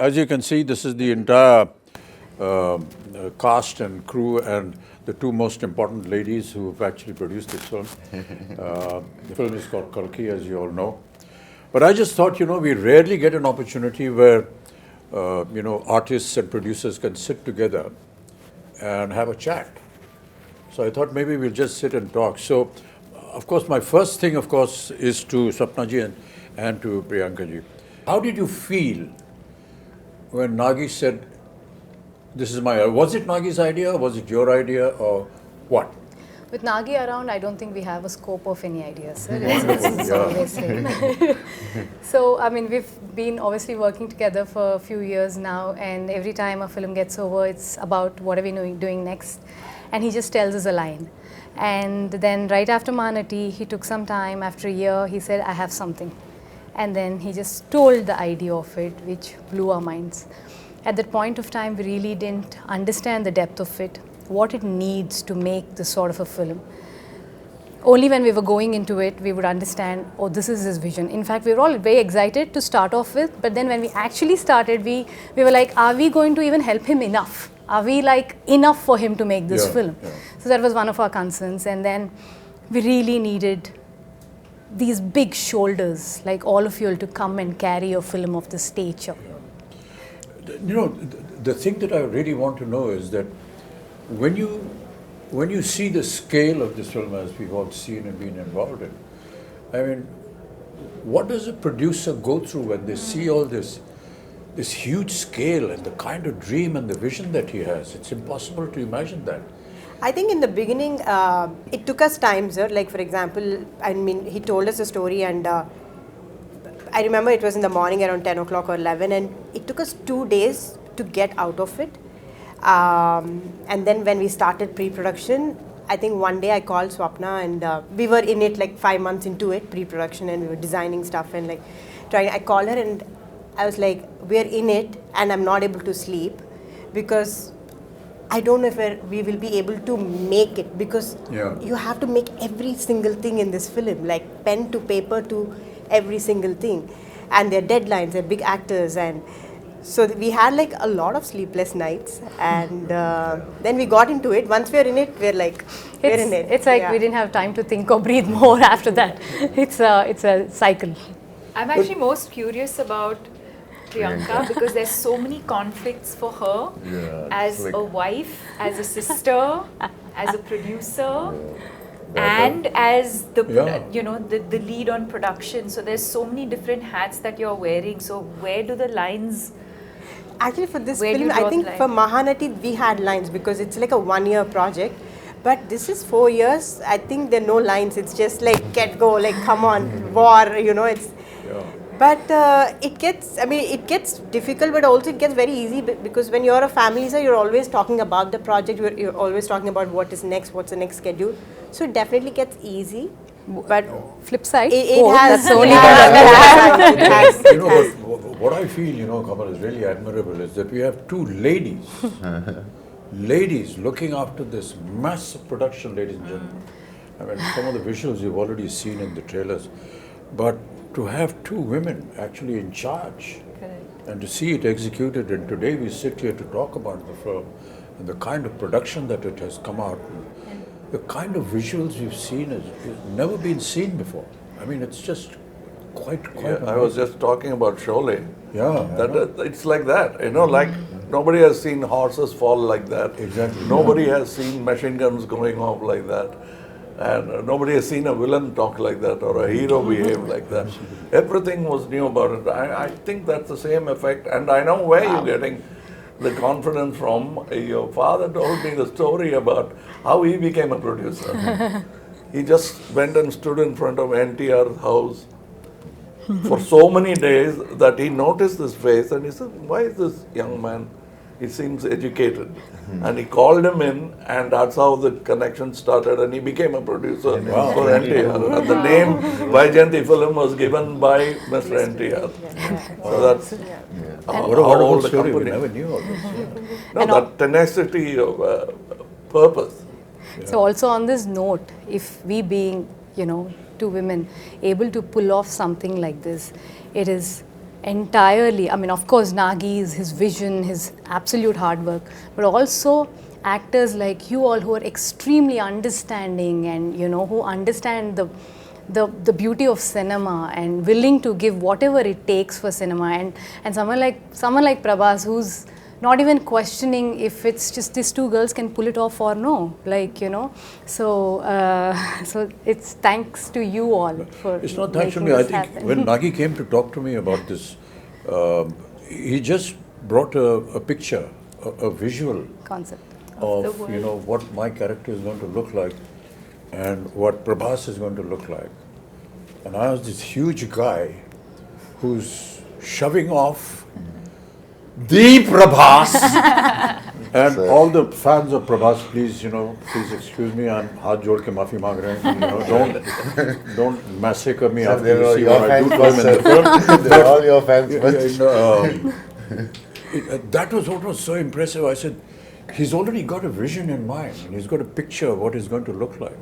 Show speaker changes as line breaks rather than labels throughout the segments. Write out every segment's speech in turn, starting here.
As you can see, this is the entire cast and crew and the two most important ladies who have actually produced this film. The film is called Kalki, as you all know. But I just thought, we rarely get an opportunity where, artists and producers can sit together and have a chat. So I thought maybe we'll just sit and talk. So, of course, my first thing, of course, is to Sapna ji and to Priyanka ji. How did you feel when Nagi said, this is my, was it Nagi's idea, was it your idea, or what?
With Nagi around, I don't think we have a scope of any ideas, sir. It's always him. So, I mean, we've been obviously working together for a few years now, and every time a film gets over, it's about what are we doing next, and he just tells us a line. And then right after Manati, he took some time, after a year, he said, I have something. And then he just told the idea of it, which blew our minds. At that point of time, we really didn't understand the depth of it, what it needs to make this sort of a film. Only when we were going into it, we would understand, oh, this is his vision. In fact, we were all very excited to start off with, but then when we actually started, we were like, are we going to even help him enough? Are we like enough for him to make this film? Yeah. So that was one of our concerns. And then we really needed these big shoulders, like all of you, to come and carry a film of this stature.
Yeah. The thing that I really want to know is that when you see the scale of this film, as we've all seen and been involved in, I mean, what does a producer go through when they see all this huge scale and the kind of dream and the vision that he has? It's impossible to imagine that.
I think in the beginning, it took us time, sir. Like, for example, I mean, he told us a story, and I remember it was in the morning around 10 o'clock or 11, and it took us 2 days to get out of it. And then when we started pre-production, I think one day I called Swapna, and we were in it like 5 months into it, pre-production, and we were designing stuff and like trying. I called her and I was like, we're in it, and I'm not able to sleep because I don't know if we will be able to make it, because you have to make every single thing in this film, like pen to paper to every single thing. And their deadlines, they're big actors. And so we had like a lot of sleepless nights. And then we got into it. Once we're in it, we're like, we're in it.
It's like we didn't have time to think or breathe more after that. It's a cycle.
I'm actually most curious about Priyanka because there's so many conflicts for her as a wife, as a sister, as a producer, and as the the lead on production. So there's so many different hats that you're wearing. So where do the lines?
Actually, for this film, I think for Mahanati we had lines because it's like a 1-year project. But this is 4 years. I think there are no lines. It's just like get go, like come on, war. It's. But it gets difficult, but also it gets very easy because when you're a family, sir, you're always talking about the project. You're always talking about what is next, what's the next schedule. So it definitely gets easy. But
flip side,
it has.
What I feel, Kamal, is really admirable is that we have two ladies looking after this massive production, ladies and gentlemen. I mean, some of the visuals you've already seen in the trailers, but to have two women actually in charge. Correct. And to see it executed, and today we sit here to talk about the film and the kind of production that it has come out, and the kind of visuals we've seen has never been seen before. I mean, it's just quite
I was just talking about Sholay.
Yeah.
It's like that, like nobody has seen horses fall like that.
Exactly.
Nobody has seen machine guns going off like that. And nobody has seen a villain talk like that or a hero behave like that. Everything was new about it. I think that's the same effect. And I know where you're getting the confidence from. Your father told me the story about how he became a producer. He just went and stood in front of NTR's house for so many days that he noticed this face and he said, why is this young man? He seems educated. And he called him in, and that's how the connection started, and he became a producer for NTR. And the name Vaijayanti film was given by Mr. NTR. So that's
what a whole story. We never knew all this.
No, that tenacity of purpose.
So also on this note, if we being, two women able to pull off something like this, it is entirely, I mean, of course, Nagi's, his vision, his absolute hard work, but also actors like you all who are extremely understanding and, you know, who understand the beauty of cinema and willing to give whatever it takes for cinema, and someone like Prabhas, who's not even questioning if it's just these two girls can pull it off or no, like, you know. So so it's thanks to you all for
It's not thanks to
making
me. I
this
think
happen.
when Nagi came to talk to me about this, he just brought a picture, a visual
Concept.
of, you know, what my character is going to look like and what Prabhas is going to look like. And I was this huge guy who's shoving off the Prabhas. And all the fans of Prabhas, please, you know, please excuse me, I'm haath jod ke maafi maang rahe hain, you know, don't massacre me after you see what I do to him in the film.
They're all your fans.
That was what was so impressive. I said, he's already got a vision in mind, and he's got a picture of what he's going to look like.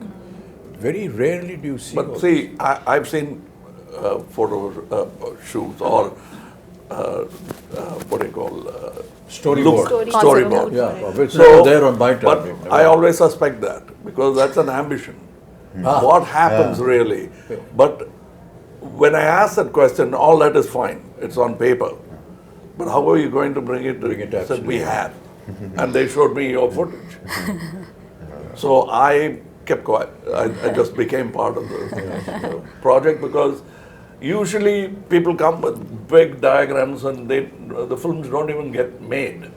Very rarely do you see.
But see, I've seen photo shoots or what do you call
Storyboard.
storyboard.
Yeah, which
So,
are there on my
but
time.
I always suspect that because that's an ambition. What happens really? But when I ask that question, all that is fine. It's on paper. But how are you going to bring it?
Bring it
Said
actually.
we had, and they showed me your footage. So I kept quiet. I just became part of the project because usually people come with big diagrams and the films don't even get made.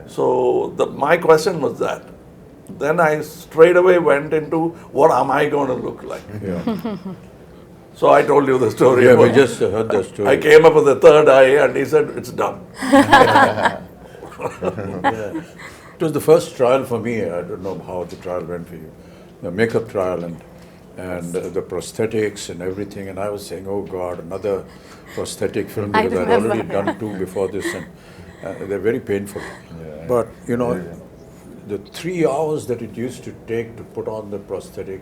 So my question was that. Then I straight away went into what am I going to look like?
Yeah.
So I told you the story.
Yeah, we
about-
just heard the story.
I came up with the third eye and he said, it's done.
It was the first trial for me. I don't know how the trial went for you. The makeup trial and the prosthetics and everything. And I was saying, oh God, another prosthetic film
I
because I'd
remember.
already done two before this, and they're very painful. But you know, the 3 hours that it used to take to put on the prosthetic,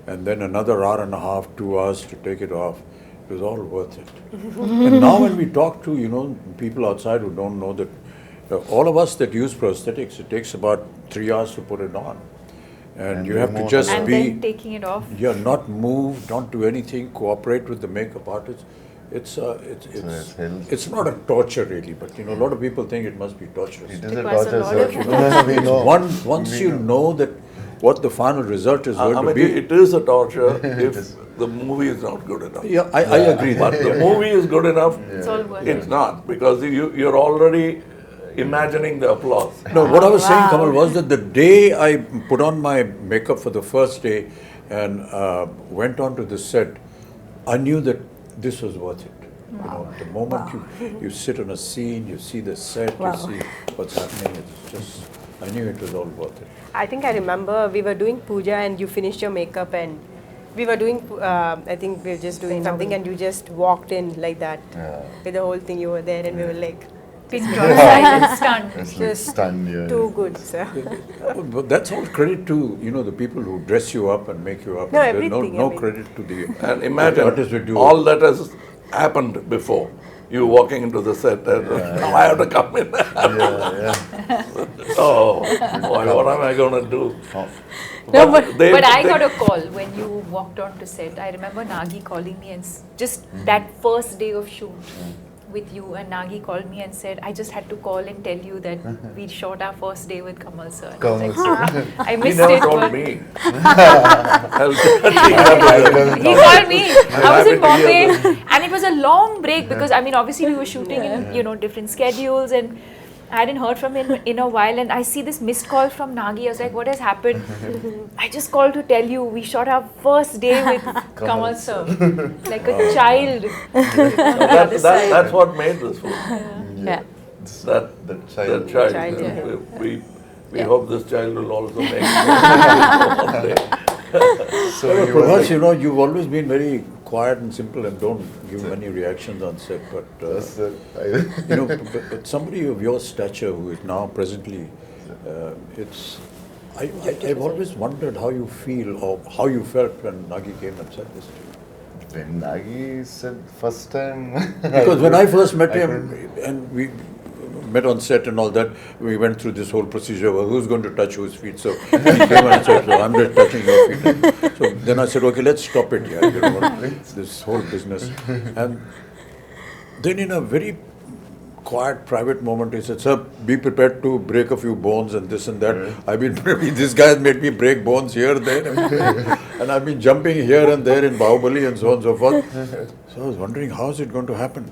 and then another hour and a half, 2 hours to take it off, it was all worth it. And now when we talk to, you know, people outside who don't know that, all of us that use prosthetics, it takes about 3 hours to put it on. And you have to just
And
be,
then taking it off.
yeah, not move, don't do anything, cooperate with the makeup artist. It's it's not a torture really, but you know, a lot of people think it must be torturous.
It is a
Requires a
torture,
lot
sir.
of
We know.
Once you know that what the final result is going
I
to
mean,
be.
it is a torture if the movie is not good enough.
Yeah, I agree
But
that.
the movie is good enough,
It's all worth
it's
it.
not because you're already imagining the applause.
No, what I was saying,
Wow.
Kamal, was that the day I put on my makeup for the first day and went on to the set, I knew that this was worth it. You know, the moment you sit on a scene, you see the set,
Wow.
you see what's happening, it's just, I knew it was all worth it.
I think I remember we were doing puja and you finished your makeup and we were doing, I think we were just doing something and you just walked in like that with the whole thing. You were there and we were like,
Pin drop, silent stunned.
just
Stunned, yeah.
too good, sir.
But that's all credit to, you know, the people who dress you up and make you up.
No,
There's
everything,
no
I mean.
credit to the
And
the
imagine
artists who do
all that has happened before. You walking into the set and now I have to come in. Oh, boy, what am I going to do?
No, but
They-
But I
they-
got a call when you walked on to set. I remember Nagi calling me and just that first day of shoot with you, and Nagi called me and said, I just had to call and tell you that we shot our first day with Kamal sir. And I was
Kamal
like,
sir.
I
He
missed
never
it.
told
but
me.
He called me. I was in
happy to hear
Bombay, and it was a long break because I mean, obviously we were shooting in different schedules, and I hadn't heard from him in a while. And I see this missed call from Nagi. I was like, what has happened? I just called to tell you we shot our first day with Kamal sir, like a child.
That's what made this film.
yeah.
That
The child.
child.
yeah.
We hope this child will also make it one day.
So you were
Prabhas,
like,
you know, you've always been very quiet and simple and don't give many reactions on set, but
yes, sir.
you know, but somebody of your stature who is now presently, I've always wondered how you feel or how you felt when Nagi came and said this to you.
when Nagi said first time.
Because when I first met him, and we met on set and all that, we went through this whole procedure of who's going to touch whose feet. So he came and said, so I'm just touching your feet. So then I said, okay, let's stop it here. You know, this whole business. And then in a very quiet, private moment, he said, sir, be prepared to break a few bones and this and that. I've been, this guy has made me break bones here, there, and I've been jumping here and there in Bahubali and so on and so forth. So I was wondering, how is it going to happen?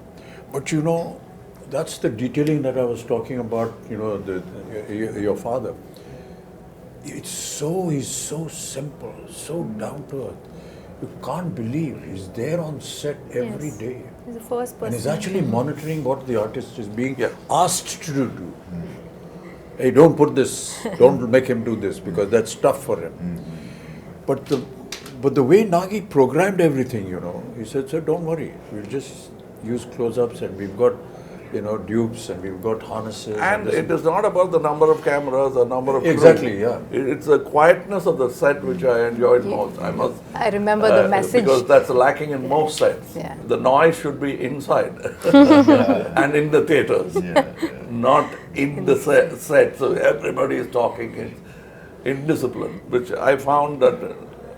But you know, that's the detailing that I was talking about, you know, your father. He's so simple, so down to earth. You can't believe he's there on set every day.
He's the first person.
And he's actually monitoring what the artist is being asked to do. Hey, don't put this, don't make him do this because that's tough for him. But the way Nagi programmed everything, you know, he said, sir, don't worry, we'll just use close-ups and we've got, you know, dupes and we've got harnesses.
And it is not about the number of cameras or number of
Exactly,
crew.
yeah.
It's the quietness of the set which I enjoyed most.
I remember the message.
Because that's lacking in most sets.
Yeah.
The noise should be inside and in the theaters, not in the set. So everybody is talking in discipline, which I found that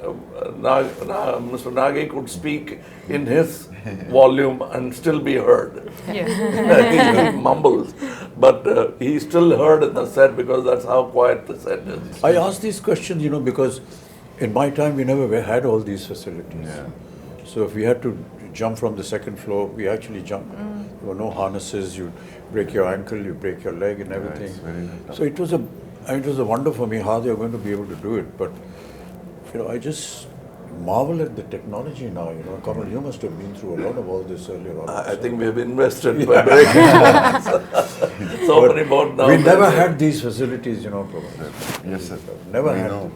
Mr. Nagi could speak in his volume and still be heard.
Yeah.
He mumbles, but he still heard in the set because that's how quiet the set is.
I ask these questions, you know, because in my time we never had all these facilities. So if we had to jump from the second floor, we actually jumped. There were no harnesses, you break your ankle, you break your leg and everything. So it was a wonder for me how they were going to be able to do it. But you know, I just marvel at the technology now. You know, Kamal, you must have been through a lot of all this earlier on.
I think we have invested by breaking so many bones now.
We never had these facilities, you know, Prabhas.
Yes, sir.
Never
I
had
know.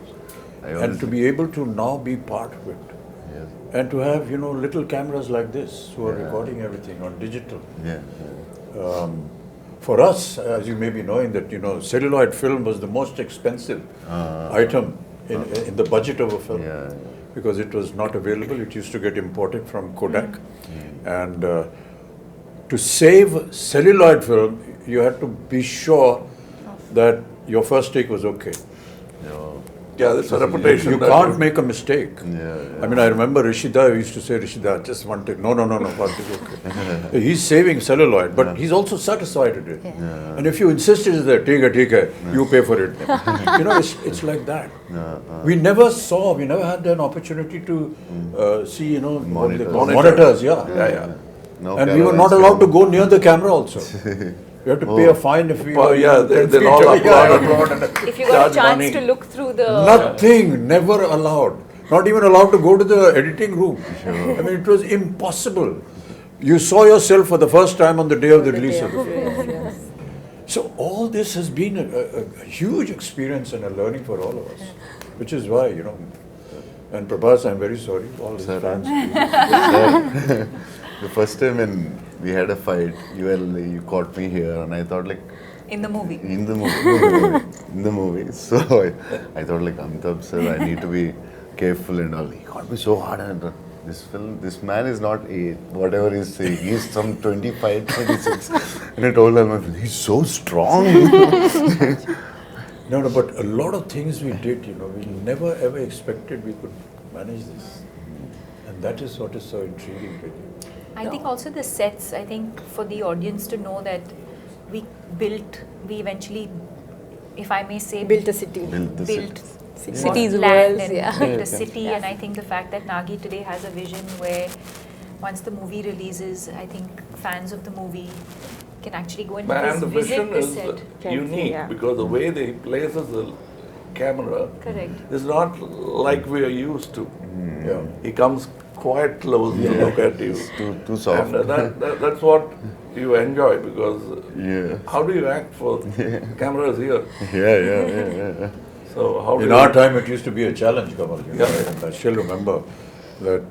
them. And to be able to now be part of it.
Yes.
And to have, you know, little cameras like this who are recording everything on digital. For us, as you may be knowing that, you know, celluloid film was the most expensive item in the budget of a film. Because it was not available. It used to get imported from Kodak. And to save celluloid film, you had to be sure that your first take was okay.
Yeah, that's a reputation.
You can't make a mistake. I mean, I remember Rishida used to say, Rishida, just one take. No, one take, okay. He's saving celluloid, but he's also satisfied with it. And if you insisted that, take it, you pay for it. You know, it's like that. We never had an opportunity to see, you know, monitors.
No
and we were not allowed to go near the camera also. We have to pay a fine if we
they'll all applaud.
If you got a chance to look through the...
Nothing, never allowed. Not even allowed to go to the editing room. I mean, it was impossible. You saw yourself for the first time on the day of the release of the film. So all this has been a huge experience and a learning for all of us. Which is why, you know, and Prabhas, I'm very sorry, all his fans.
The first time when we had a fight, you caught me here, and I thought like.
In the movie.
In the movie. So I thought like, Amitabh sir, I need to be careful and all. He caught me so hard, and this man is not 8, whatever he's saying. He's some 25, 26. And I told him, he's so strong.
No, but a lot of things we did, you know, we never ever expected we could manage this. And that is what is so intriguing with you.
I think also the sets, I think for the audience to know that we eventually, if I may say,
Built a city.
built
Cities,
land
worlds,
and built a city. And I think the fact that Nagi today has a vision where once the movie releases, I think fans of the movie can actually go and
And the
visit
vision
the
is
set.
unique because the way they places the camera is not like we are used to. He comes quite close to look at you.
Too soft.
And that's what you enjoy because how do you act for cameras here?
Yeah.
So how do
In our time, it used to be a challenge, Kamal. You know, and I still remember that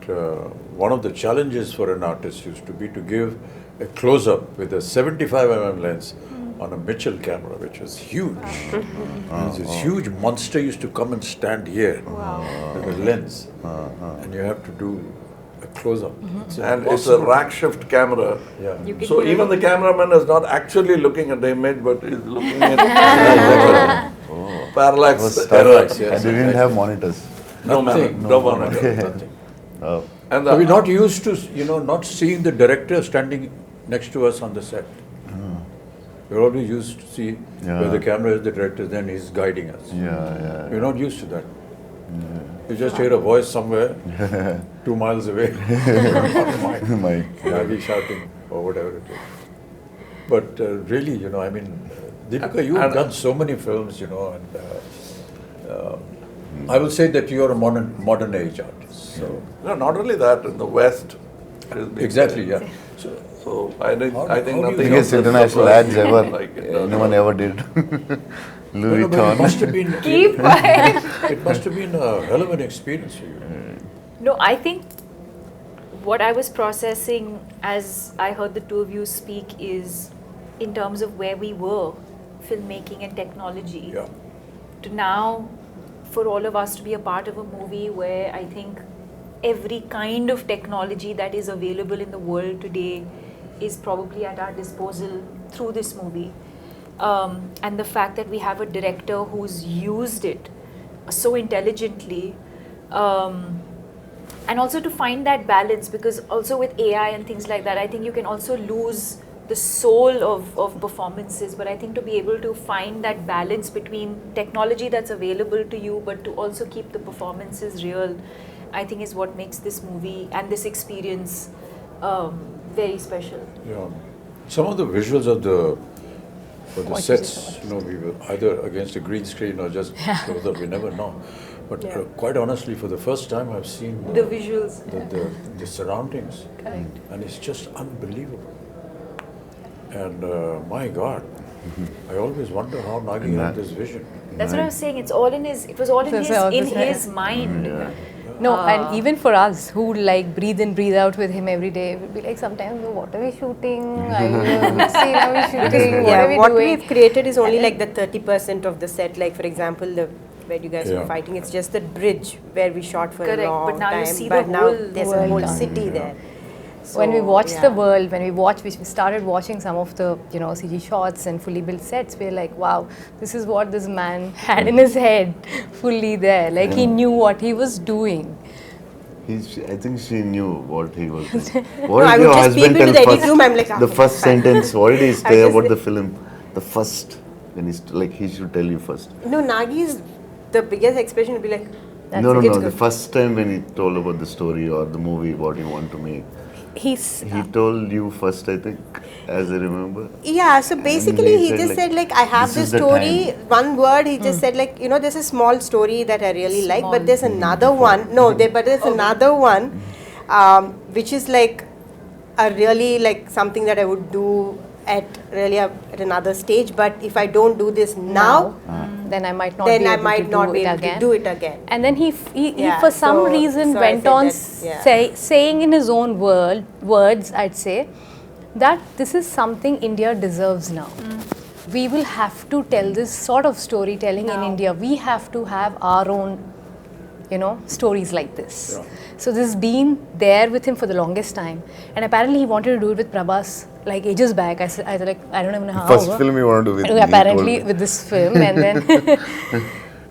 one of the challenges for an artist used to be to give a close-up with a 75mm lens on a Mitchell camera, which was huge. This huge monster used to come and stand here with a lens. And you have to do a close up.
And it's a rack shift camera.
Yeah.
You can
So
hear
even
it.
the cameraman is not actually looking at the image, but is looking at parallax.
Was tough.
Parallax, yes,
And they didn't have monitors.
No
Nothing,
no monitor.
Nothing.
Oh.
And
So we're not used to, not seeing the director standing next to us on the set. We're always used to see where the camera is, the director, then he's guiding us.
Yeah.
We're not used to that. You just hear a voice somewhere, 2 miles away.
My
Maybe shouting or whatever it is. But really, Deepika, you've done so many films, and I will say that you're a modern age artist. So
No, not only that, in the West. it has been
exactly,
very-
yeah. So
So I think
How do you-
nothing
biggest
else has
international
surprised
ads
me
ever
like it does.
anyone ever did. Louis
but it must
Vuitton.
have been
Keep quiet.
it must have been a hell of an experience for you.
No, I think what I was processing as I heard the two of you speak is in terms of where we were, filmmaking and technology,
Yeah.
to now for all of us to be a part of a movie where I think every kind of technology that is available in the world today is probably at our disposal through this movie. And the fact that we have a director who's used it so intelligently, and also to find that balance, because also with AI and things like that, I think you can also lose the soul of performances, but I think to be able to find that balance between technology that's available to you but to also keep the performances real, I think is what makes this movie and this experience very special.
Yeah. Some of the visuals of the sets, we were either against a green screen or just close up, we never know. But quite honestly, for the first time, I've seen
The visuals.
the surroundings,
Correct.
and it's just unbelievable. And my God, I always wonder how Nagi had this vision.
That's what I was saying. It was all in his mind.
Yeah.
No, and even for us who like breathe in, breathe out with him every day, we'll be like sometimes, "Oh, what are we shooting? Which scene are we shooting? What are we
what
doing?"
we've created is only like the 30% of the set. Like for example, where you guys were fighting, it's just the bridge where we shot for
Correct,
a long
but now you
time.
see
but
the
now
whole
there's a
world
whole
done.
city there.
When we
So,
watched the
yeah.
world, we started watching some of the CG shots and fully built sets, we're like, wow, this is what this man had in his head, fully there. Like he knew what he was doing.
I think she knew what he was doing.
No,
What
I
did
would
your
just peep
husband
into
tell
the edit
first?
room, I'm like,
The
okay,
first
fine.
sentence, what did he
I
say
just
about
say-
the film? The first, when he's like, he should tell you first.
No, Nagi's the biggest expression would be like,
No,
it's
the
good.
first time when he told about the story or the movie, what he want to make. He told you first, I think, as I remember.
Yeah, so basically he just said like, I have
this
this
is the
story,
time.
one word, he just said like, there's a small story that I really like,
Small.
but there's another one, but there's another one, which is like a really like something that I would do at another stage, but if I don't do this now,
Then I might not
then
be
I
able
might
to
not
do
be
it
able
again.
to do it again.
And then he
Yeah,
for some
so-
reason
so I
went
said
on
that, yeah.
saying in his own words, I'd say, that this is something India deserves now. We will have to tell this sort of storytelling in
Now.
India. We have to have our own, stories like this.
Yeah.
So this has been there with him for the longest time. And apparently he wanted to do it with Prabhas like ages back. I was like, I don't even know how.
First film he wanted to do with me, he
Apparently
told me.
with this film, and then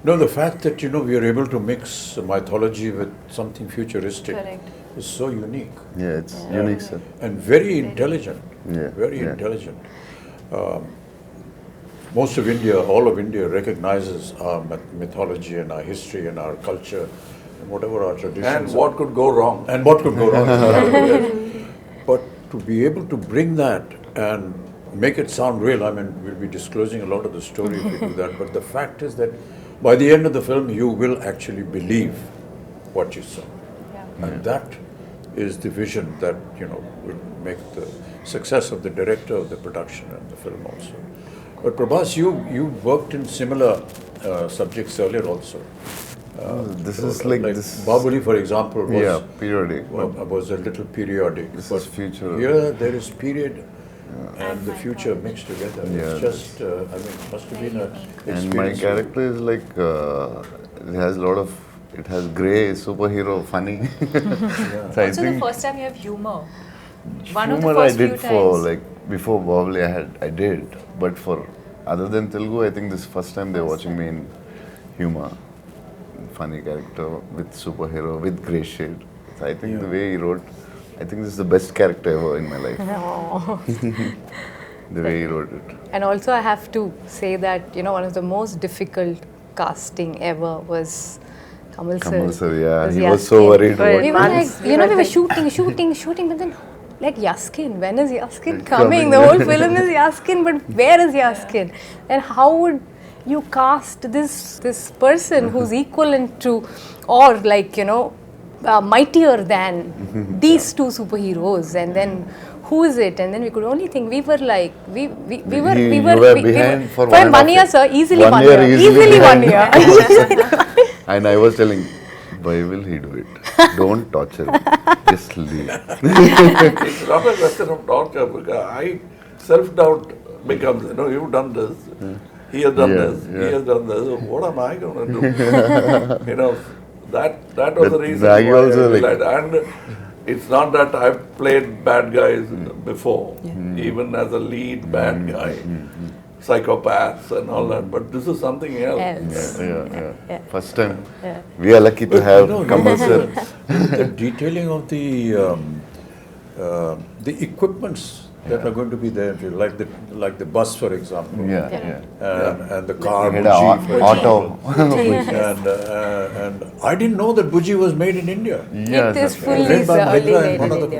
No, the fact that we are able to mix mythology with something futuristic
Correct.
is so unique.
Yeah, it's unique, sir.
And very intelligent.
Yeah,
Very
yeah.
intelligent. Most of India, all of India recognizes our mythology and our history and our culture and whatever our traditions
And
are.
what could go wrong?
And what could go wrong. Yes. But to be able to bring that and make it sound real, we'll be disclosing a lot of the story if we do that, but the fact is that by the end of the film, you will actually believe what you saw. And that is the vision that, will make the success of the director, of the production and the film also. But Prabhas, you worked in similar subjects earlier also.
This is like this.
Bahubali, for example, was,
Yeah, periodic.
was a little periodic.
This
but
is future.
Here there is period and the future mixed together.
Yeah,
It's just, it must have been an experience.
And my character is like, it has a lot of it has grey, superhero, funny. So I
Also, the
think
first time you have humor. One of the
humor I
first few
did for
times.
like before Bahubali I did, but for other than Telugu, I think this is first time they're watching me in humor, funny character with superhero with grey shade. So I think the way he wrote, I think this is the best character ever in my life.
Oh.
The way he wrote it.
And also I have to say that, you know, one of the most difficult casting ever was Kamal sir.
Kamal sir, yeah,
Was
he was so
Yaskin.
worried
Right.
We
about
were
this.
like, you know, we were shooting, but then like Yaskin, when is Yaskin
It's
coming?
coming.
The whole film is Yaskin, but where is Yaskin? And how would you cast this person who's equivalent to, or like, you know, mightier than these two superheroes, and then who is it? And then we could only think, we were like, we were
behind for
1 year, sir, easily 1
year,
year,
easily
easily 1
behind.
year.
And I was telling, why will he do it? Don't torture him. Just leave.
It's not a question of torture because self-doubt becomes, you know, you've done this, he has done this, he has done this, what am I going to do? You know, that was the reason
Nagi
why
also
I
like-
realized. And it's not that I've played bad guys before, even as a lead bad guy, psychopaths and all that, but this is something else.
Else.
Yeah. First time. We are lucky to have Kamal sir.
The detailing of the equipments that are going to be there, like the bus, for example. And the car,
He had
Buji,
a
for
auto.
example. And I didn't know that Buji was made in India.
Yeah,
It is
that's
fully
right.
Made by
solely
Mahindra
made
and one
in
of the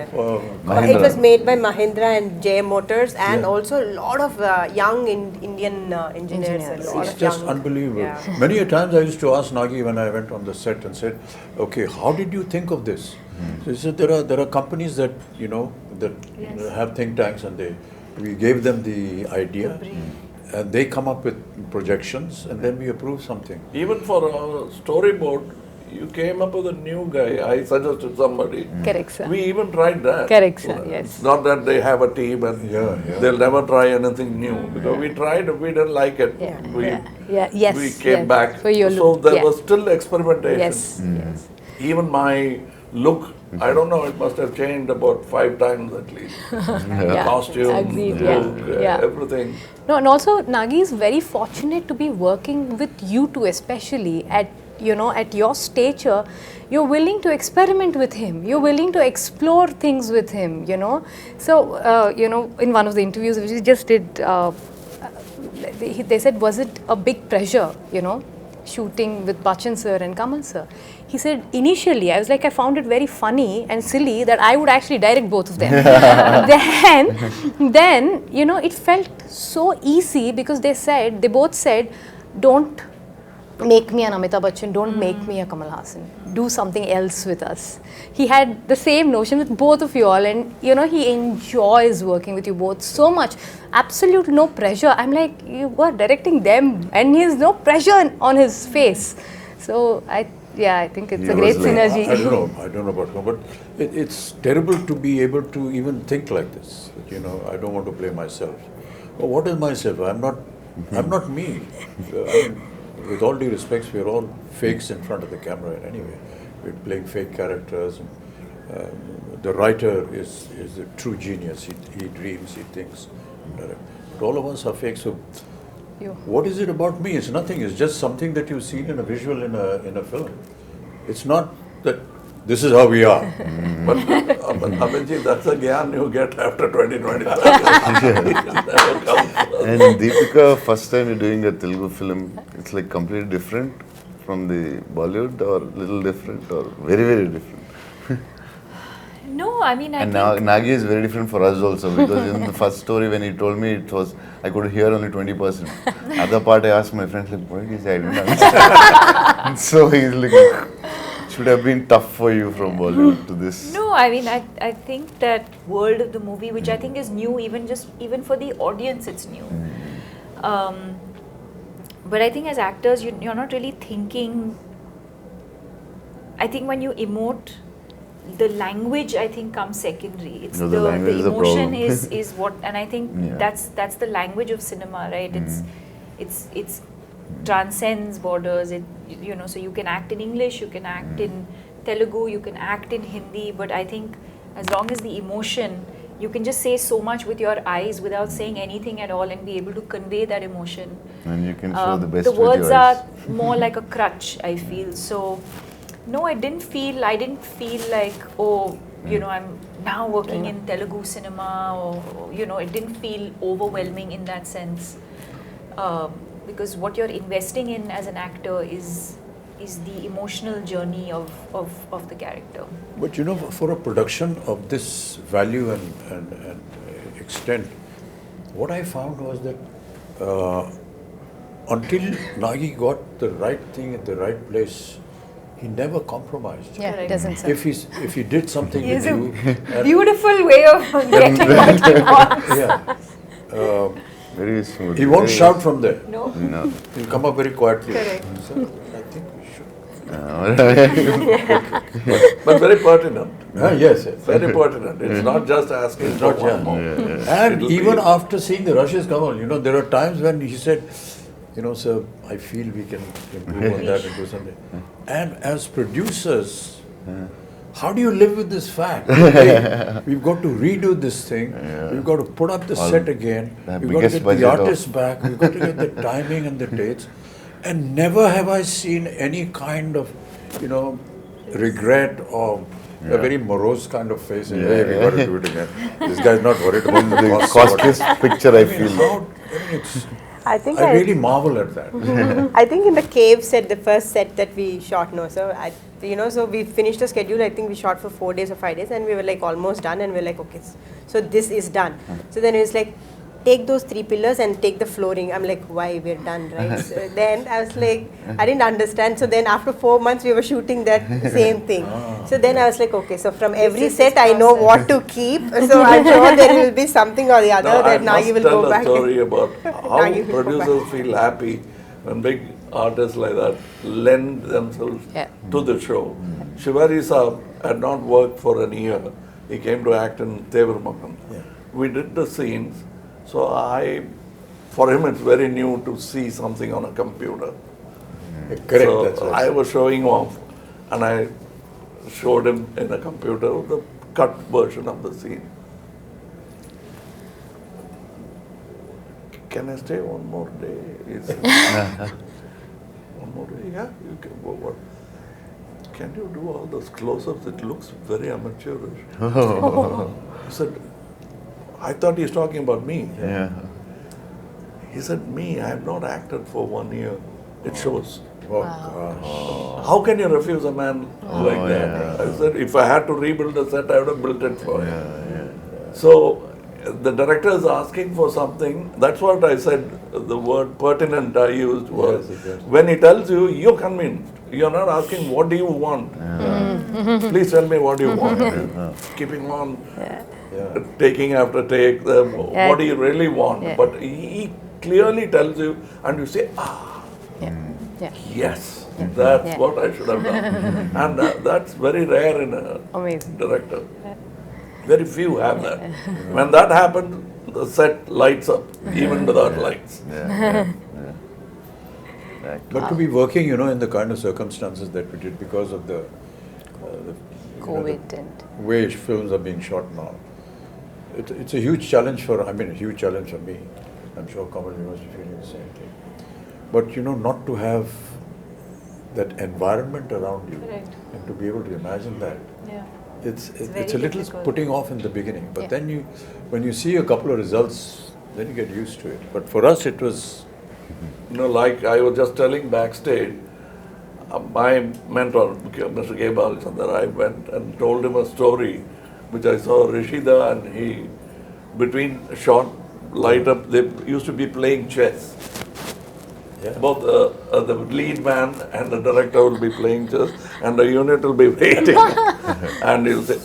Mahindra.
It was made by Mahindra and J Motors, and
Yeah.
also a lot of young Indian engineers. And a lot
It's
of
just
young,
unbelievable.
Yeah.
Many a times I used to ask Nagi when I went on the set and said, "Okay, how did you think of this?" So he said, "There are companies that have think tanks, and we gave them the idea, and they come up with projections, and then we approve something."
Even for a storyboard, you came up with a new guy. I suggested somebody.
Correct, sir.
We even tried that.
Correct, sir, yes.
It's not that they have a team and they'll never try anything new. Because we tried, we didn't like it.
Yes.
We came back.
For your
So
look.
there was still experimentation.
Yes.
Even my look, I don't know, it must have changed about 5 times at least.
Yeah.
Costume,
Agreed,
look,
yeah.
everything.
No, and also Nagi is very fortunate to be working with you two, especially at your stature. You're willing to experiment with him. You're willing to explore things with him. So in one of the interviews which we just did, they said, was it a big pressure? Shooting with Bachchan sir and Kamal sir. He said, initially, I was like, I found it very funny and silly that I would actually direct both of them. then, it felt so easy because they both said, don't make me an Amitabh Bachchan, don't make me a Kamal Haasan. Do something else with us. He had the same notion with both of you all, and he enjoys working with you both so much. Absolute no pressure. I'm like, you are directing them, and he has no pressure on his face. So I think it's a great synergy.
I don't know about him, but it's terrible to be able to even think like this. I don't want to play myself. Well, what is myself? I'm not me. With all due respects, we're all fakes in front of the camera anyway. We're playing fake characters. And, the writer is a true genius. He dreams, he thinks. But all of us are fake. So, what is it about me? It's nothing. It's just something that you've seen in a visual in a film. It's not that this is how we are.
But Abhijit, that's a gyan you get after 2025.
And Deepika, first time you're doing a Telugu film, it's like completely different from the Bollywood, or little different, or very, very different.
No, I mean, I
And
think
Nagi is very different for us also, because in the first story when he told me, I could hear only 20%. Other part I asked my friends, like, what is I didn't understand. So he's like, should have been tough for you from Bollywood to this.
No, I mean, I think that world of the movie, which I think is new, even for the audience, it's new. But I think as actors, you're not really thinking. I think when you emote, the language I think comes secondary. It's
No, the language is the
emotion
problem.
is what, and I think that's the language of cinema, right? It's transcends borders. So you can act in English, you can act in Telugu, you can act in Hindi, but I think as long as the emotion, you can just say so much with your eyes without saying anything at all and be able to convey that emotion.
And you can show the best
The
with your
words
eyes.
are more like a crutch, I feel. So, no, I didn't feel like, oh, I'm now working in Telugu cinema, or, it didn't feel overwhelming in that sense. Because what you're investing in as an actor is the emotional journey of the character.
But for a production of this value and extent, what I found was that until Nagi got the right thing at the right place, he never compromised.
Yeah,
Correct.
it doesn't say.
If he did something
He
with
has a
you, and-
beautiful way of getting what he wants.
yeah,
Very smooth.
he won't
very-
shout from there.
No?
No.
He'll come up very quietly.
Correct.
So I think we should.
But very pertinent.
Yes, yes.
Very pertinent. It's not just asking
It's
for
not
one
just-
more.
And
It'll
even
be-
after seeing the rushes, Kamal, there are times when he said, sir, I feel we can improve on that and do something. And as producers, how do you live with this fact? Hey, we've got to redo this thing. We've got to put up the set again.
the
We've got to
biggest
get the
budget of-
artists back. We've got to get the timing and the dates. And never have I seen any kind of, regret or a very morose kind of face. Saying, hey, we got to do it again. This guy's not worried about the
The
costs or whatever.
costliest picture I feel.
I think
I really marvel at that.
I think in the cave set, the first set that we shot, so we finished the schedule. I think we shot for 4 days or 5 days, and we were like almost done. And we were like, okay, so this is done. So then it was like, take those 3 pillars and take the flooring. I'm like, why, we're done, right? So then I was like, I didn't understand. So then after 4 months, we were shooting that same thing. So then I was like, okay, so from every
is
set,
his
I know
process.
what to keep. So I'm sure there will be something or the other
Now, I
that Nagi
must
will
tell
go
a
back.
story about how
Nagi will go
producers feel happy when big artists like that lend themselves
Yeah.
to the show. Shivari Saab had not worked for a year. He came to act in Tevarmakam. We did the scenes, so for him it's very new to see something on a computer.
Correct,
So
that's right.
I was showing off, and I showed him in a computer the cut version of the scene. Can I stay one more day? He said, one more day? Yeah, you can. What? Can you do all those close-ups? It looks very amateurish. I said, I thought he's talking about me.
Yeah.
He said, me, I have not acted for 1 year. It shows.
Oh, gosh.
How can you refuse a man like that? I said, if I had to rebuild the set, I would have built it for him. So the director is asking for something. That's what I said. The word pertinent I used was
Yes, yes.
when he tells you, you're convinced. You're not asking, what do you want? Please tell me what you want. Keeping on, taking after take, what do you really want?
Yeah.
But he clearly tells you, and you say,
Yeah.
yes, that's
Yeah.
what I should have done. And that's very rare in a
Amazing.
director. Very few have that. When that happens, the set lights up, even without lights.
But to be working, in the kind of circumstances that we did because of the
COVID and
way films are being shot now, it's a huge challenge a huge challenge for me. I'm sure Kamal, you must be feeling the same thing. But not to have that environment around you
Correct.
and to be able to imagine that,
Yeah.
it's
very
a little
difficult.
putting off in the beginning. But
Yeah.
then when you see a couple of results, then you get used to it. But for us, it was
Like I was just telling backstage, my mentor, Mr. K. Balachandar, I went and told him a story which I saw Rishida, and he, between shot, light up, they used to be playing chess. Both the lead man and the director will be playing chess, and the unit will be waiting. And he'll say,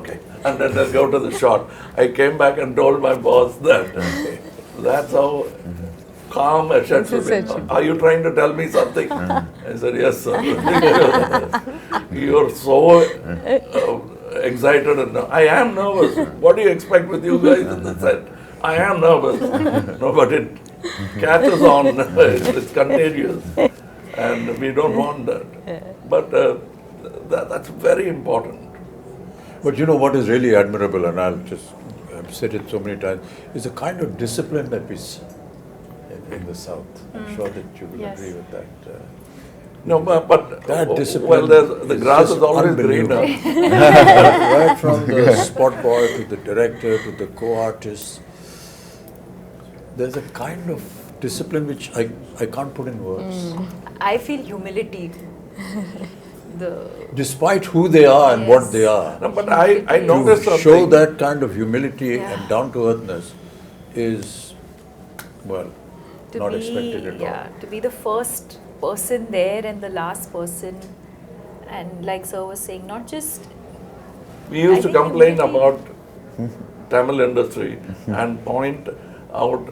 okay. And then they'll go to the shot. I came back and told my boss that that's how calm a shot should be. Are you trying to tell me something? I said, yes, sir. You're so excited. And I am nervous. What do you expect with you guys in the set? I am nervous. No, but catches on. It's contagious, and we don't want that. But that's very important.
But you know what is really admirable, and I've said it so many times, is the kind of discipline that we see in the South. I'm sure that you will
Yes.
agree with that.
No, but
That discipline
well, the
is
grass
just
is always
unbelievable.
greener.
Right from the spot boy to the director to the co-artist, there's a kind of discipline which I can't put in words.
I feel humility.
Despite who they are and what they are,
No, but I noticed
to
something.
show that kind of humility and down-to-earthness is, well,
To
not
be,
expected at all.
to be the first person there and the last person, and like sir was saying, not just
We used
I
to
think
complain
humility-
about Tamil industry and point out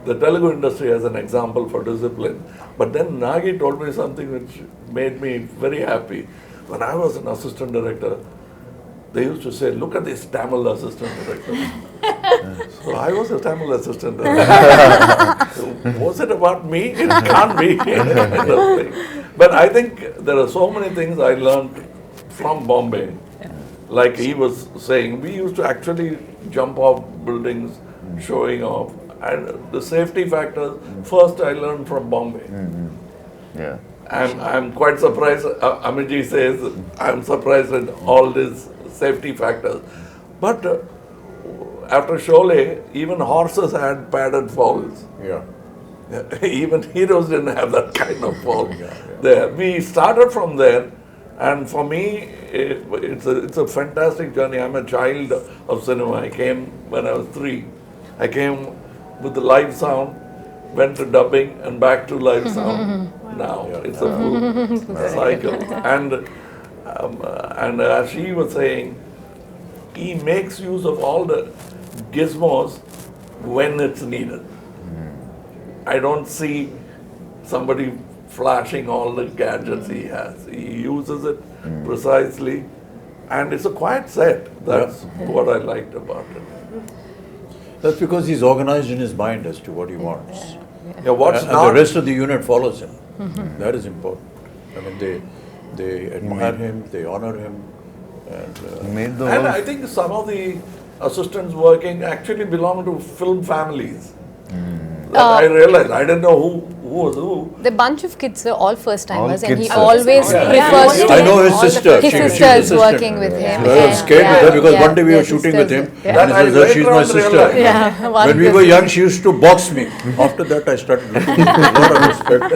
the Telugu industry as an example for discipline. But then Nagi told me something which made me very happy. When I was an assistant director, they used to say, look at this Tamil assistant director. So I was a Tamil assistant director. So was it about me? It can't be. But I think there are so many things I learned from Bombay. Like he was saying, we used to actually jump off buildings, showing off. And the safety factors, first I learned from Bombay.
Yeah.
I'm quite surprised. Amiji says I'm surprised at all these safety factors. But after Sholay, even horses had padded falls.
Yeah.
Even heroes didn't have that kind of fall. There, we started from there, and for me, it's a fantastic journey. I'm a child of cinema. I came when I was 3. I came with the live sound, went to dubbing, and back to live sound. Now it's a full cycle. And as she was saying, he makes use of all the gizmos when it's needed. I don't see somebody flashing all the gadgets he has. He uses it precisely, and it's a quiet set. That's what I liked about it.
That's because he's organized in his mind as to what he wants.
Yeah, what's
And
not
the rest of the unit follows him. That is important. I mean, they admire him, they honor him, and
He made the
And
whole
I think some of the assistants working actually belong to film families. That I realized. I didn't know who was who.
The bunch of kids are all first timers,
All
and he
kids,
always
Yeah.
prefers to
I know his sister.
his
She's
sister is
assistant.
working with him.
I was scared with her because one day we were
their
shooting with him,
sisters,
and
That
he
I
says that she's
later
my
on
sister.
realized.
Yeah,
When we were young, she used to box me. After that, I started looking with a lot of respect.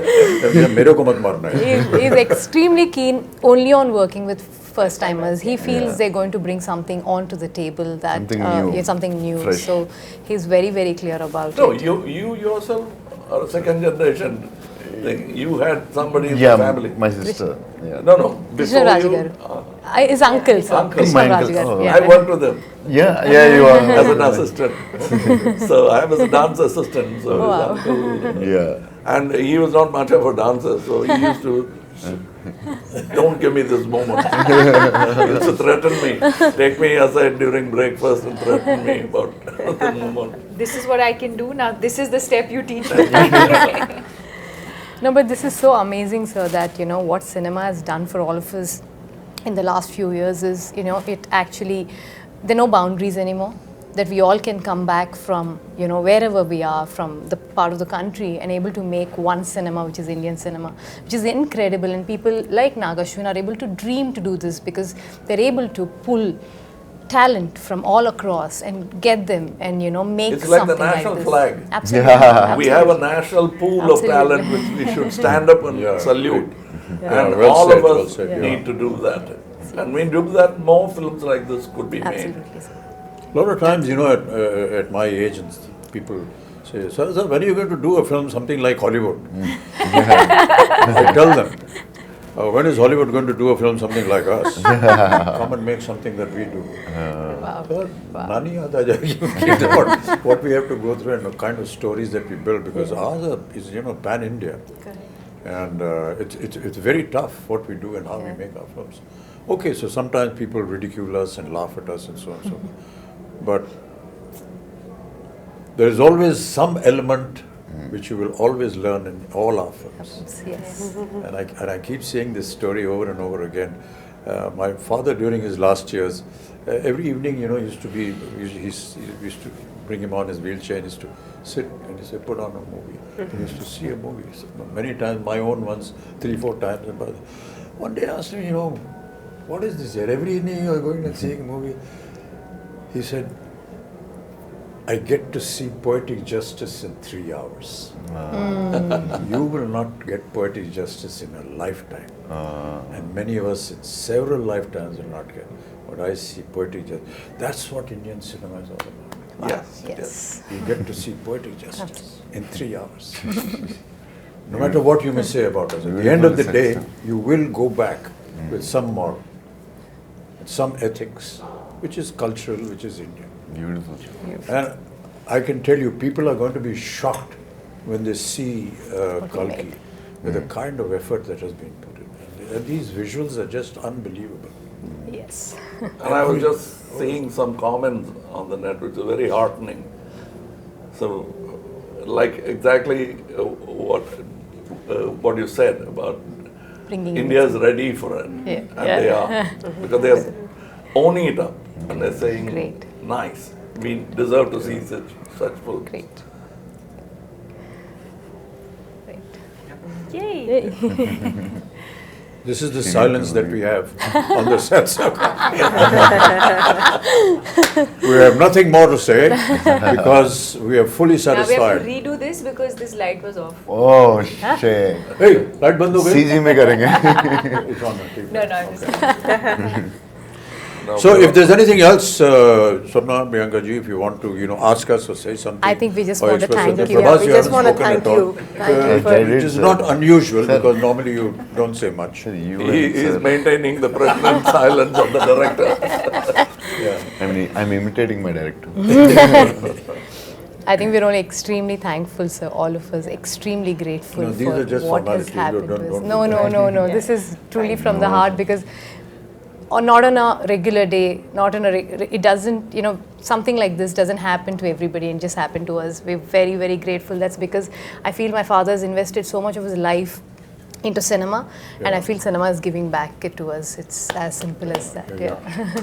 मेरे को मत मारना है.
He's extremely keen only on working with first timers. He feels they're going to bring something onto the table that
Something new,
yeah, something new.
fresh.
So he's very, very clear about
No,
it.
you yourself are a second generation thing. You had somebody in
yeah,
the family.
my sister. Yeah.
No.
Krishna
Before
Raj
you,
garu. His uncle, sir.
Uncle.
Krishna
My
Raj
uncle.
garu,
Oh.
yeah.
I worked with him
Yeah, you are.
as an assistant. So I was a dance assistant. So his
Wow.
uncle,
Yeah.
and he was not much of a dancer, so he used to. Don't give me this moment. He used to threaten me. Take me aside during breakfast and threaten me about the moment.
this is what I can do now. This is the step you teach me.
No, but this is so amazing, sir, that, you know, what cinema has done for all of us in the last few years is, you know, it actually, there are no boundaries anymore. That we all can come back from, you know, wherever we are, from the part of the country, and able to make one cinema, which is Indian cinema, which is incredible. And people like Nagashwin are able to dream to do this because they're able to pull talent from all across and get them and, you know, make
It's like the
something
national
this.
flag.
Absolutely.
Yeah.
Absolutely.
We have a national pool
Absolutely.
of talent which we should stand up and
Yeah.
salute.
Yeah,
And
well
all
said,
of
well
us
said, yeah.
need to do that. And when we do that, more films like this could be made.
Absolutely, sir.
A lot of times, you know, at my age, and people say, sir, when are you going to do a film something like Hollywood? I tell them, when is Hollywood going to do a film something like us? Come and make something that we do.
Wow.
Sir, nani aata jayegi. What we have to go through and the kind of stories that we build, because ours is, you know, pan-India. And it's very tough what we do and how we make our films. Okay, so sometimes people ridicule us and laugh at us and so on and so forth. But there is always some element which you will always learn in all our films.
Yes.
And I keep saying this story over and over again. My father, during his last years, every evening, he used to used to bring him on his wheelchair and used to sit and he said, put on a movie. He used to see a movie. So many times, my own ones, 3-4 times. But one day I asked him, what is this here? Every evening you are going and seeing a movie. He said, I get to see poetic justice in 3 hours. You will not get poetic justice in a lifetime. And many of us in several lifetimes will not get. But I see poetic justice. That's what Indian cinema is all about.
Yes.
Yes.
You get to see poetic justice in 3 hours. No matter what you may say about us, at the end of the day, you will go back with some moral, with some ethics, which is cultural, which is Indian.
Beautiful.
And I can tell you, people are going to be shocked when they see Kalki with the kind of effort that has been put in. And these visuals are just unbelievable.
Yes.
And I was just seeing some comments on the net which are very heartening. So, like exactly what you said about
Bringing
India's ready for it.
Yeah.
And they are. Because they are owning it up. And they're saying,
Great.
nice. We deserve to see such films.
Great.
Yay!
This is the silence that we have on the sets. We have nothing more to say because we are fully
Now we have
satisfied.
to redo this because this light was off.
Oh shit.
Hey, light band ho gayi?
CG में करेंगे.
It's on the TV.
No, I'm just
No,
So if there's anything else, Swarna, Priyanka ji, if you want to, ask us or say something.
I think we just
or
want to
express
thank
something.
you.
Prabhas,
We
you
just
haven't
want to
spoken
thank
at all.
you. Thank you
I did,
Which is
sir.
not unusual
Sir.
because normally you don't say much.
You
He
and
is
sir.
maintaining the pregnant silence of the director.
Yeah.
I'm imitating my director.
I think we're only extremely thankful, sir, all of us, extremely grateful
No, these
for
are just
what has
formalities.
happened
Don't-
to us.
don't
No,
do
no,
that.
no. This is truly from the
No.
heart because not on a regular day, not on a, it doesn't, something like this doesn't happen to everybody and just happen to us. We're very, very grateful. That's because I feel my father has invested so much of his life into cinema and I feel cinema is giving back it to us. It's as simple as that.
Yeah.
Yeah.